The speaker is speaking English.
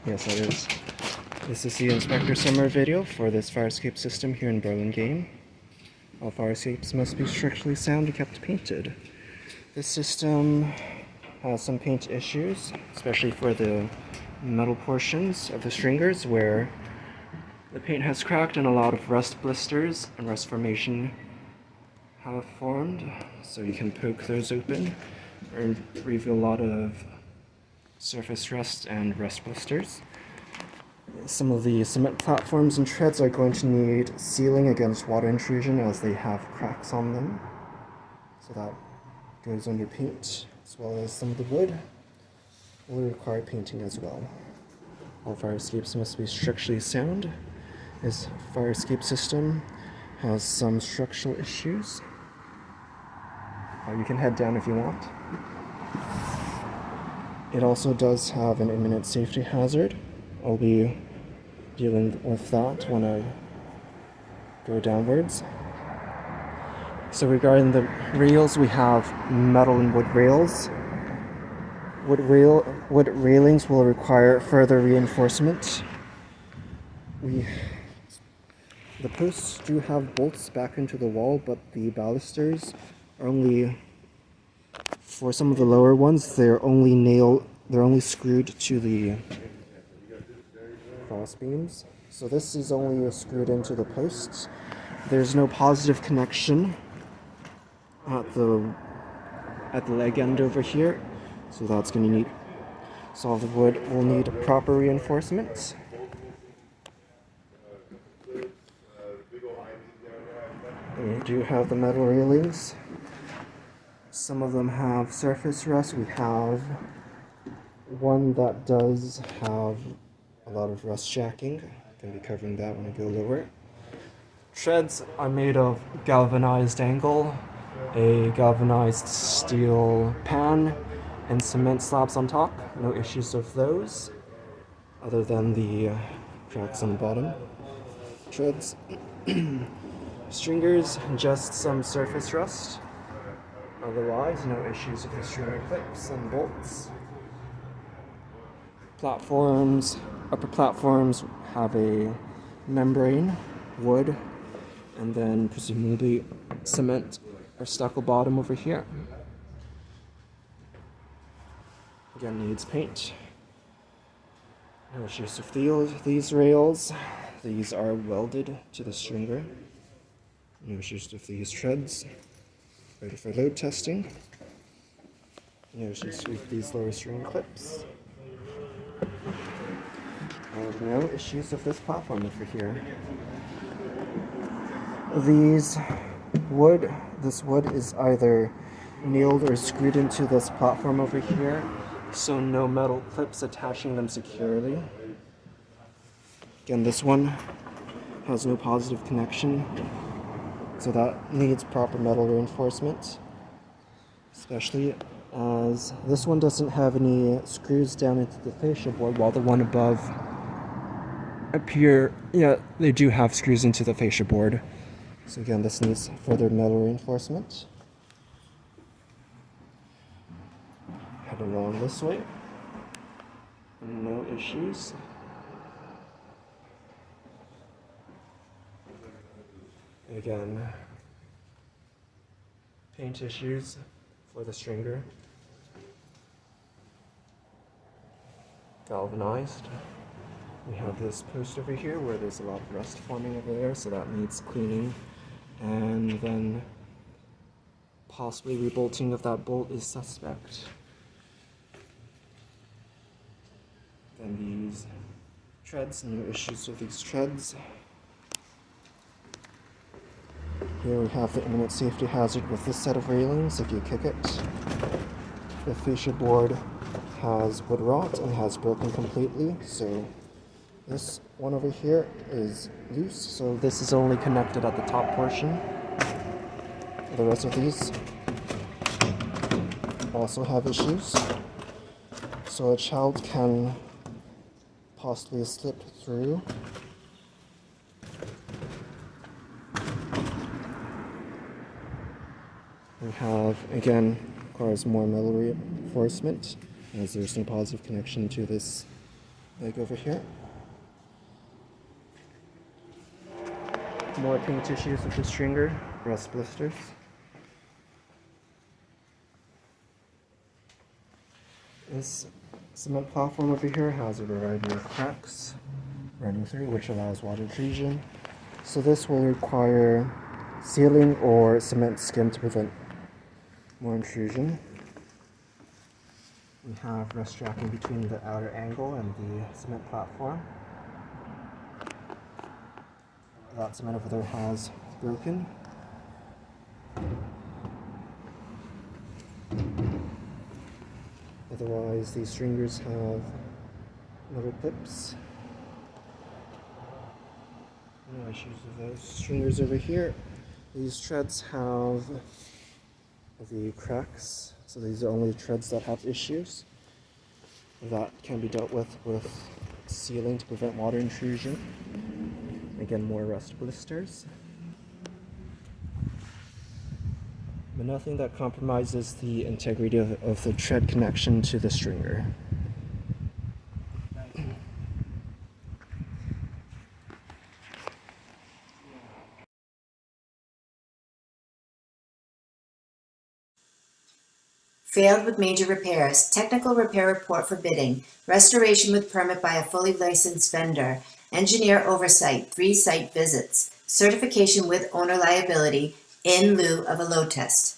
Yes, that is. This is the inspector summer video for this fire escape system here in Burlingame. All fire escapes must be structurally sound and kept painted. This system has some paint issues, especially for the metal portions of the stringers where the paint has cracked and a lot of rust blisters and rust formation have formed. So you can poke those open and reveal a lot of surface rust and rust blisters. Some of the cement platforms and treads are going to need sealing against water intrusion as they have cracks on them. So that goes under paint, as well as some of the wood will require painting as well. All fire escapes must be structurally sound. This fire escape system has some structural issues. You can head down if you want. It also does have an imminent safety hazard. I'll be dealing with that when I go downwards. So regarding the rails, we have metal and wood rails. Wood railings will require further reinforcement. The posts do have bolts back into the wall, but the balusters are only, for some of the lower ones, they're only screwed to the cross beams. So this is only screwed into the posts. There's no positive connection at the leg end over here, so that's going to need, so all the wood will need proper reinforcement. We do have the metal railings. Some of them have surface rust. We have one that does have a lot of rust jacking. I'm going to be covering that when I go lower. Treads are made of galvanized angle, a galvanized steel pan, and cement slabs on top. No issues with those, other than the cracks on the bottom. Treads, stringers, just some surface rust. Otherwise, no issues with the stringer clips and bolts. Platforms, upper platforms have a membrane, wood, and then presumably cement or stucco bottom over here. Again, needs paint. No issues with these rails. These are welded to the stringer. No issues with these treads. Ready for load testing. No issues with these lower string clips. No issues with this platform over here. This wood is either nailed or screwed into this platform over here, so no metal clips attaching them securely. Again, this one has no positive connection, so that needs proper metal reinforcement, especially as this one doesn't have any screws down into the fascia board, while the one above up here, yeah, they do have screws into the fascia board. So again, this needs further metal reinforcement. Head along this way. No issues. Again, paint issues for the stringer. Galvanized. We have this post over here where there's a lot of rust forming over there, so that needs cleaning. And then possibly rebolting of that bolt is suspect. Then these treads, no issues with these treads. Here we have the imminent safety hazard with this set of railings. If you kick it, the fascia board has wood rot and has broken completely, so this one over here is loose, so this is only connected at the top portion. The rest of these also have issues, so a child can possibly slip through. We have, again, requires more metal reinforcement, as there's no positive connection to this Like over here. More paint issues with the stringer, rust blisters. This cement platform over here has a variety of cracks running through, which allows water intrusion. So this will require sealing or cement skim to prevent more intrusion. We have rust tracking between the outer angle and the cement platform. That cement over there has broken. Otherwise, these stringers have metal clips. No issues with those stringers over here. These treads have the cracks, so these are only treads that have issues. That can be dealt with sealing to prevent water intrusion. Again, more rust blisters. But nothing that compromises the integrity of the tread connection to the stringer. Failed with major repairs, technical repair report for bidding, restoration with permit by a fully licensed vendor, engineer oversight, 3 site visits, certification with owner liability in lieu of a load test.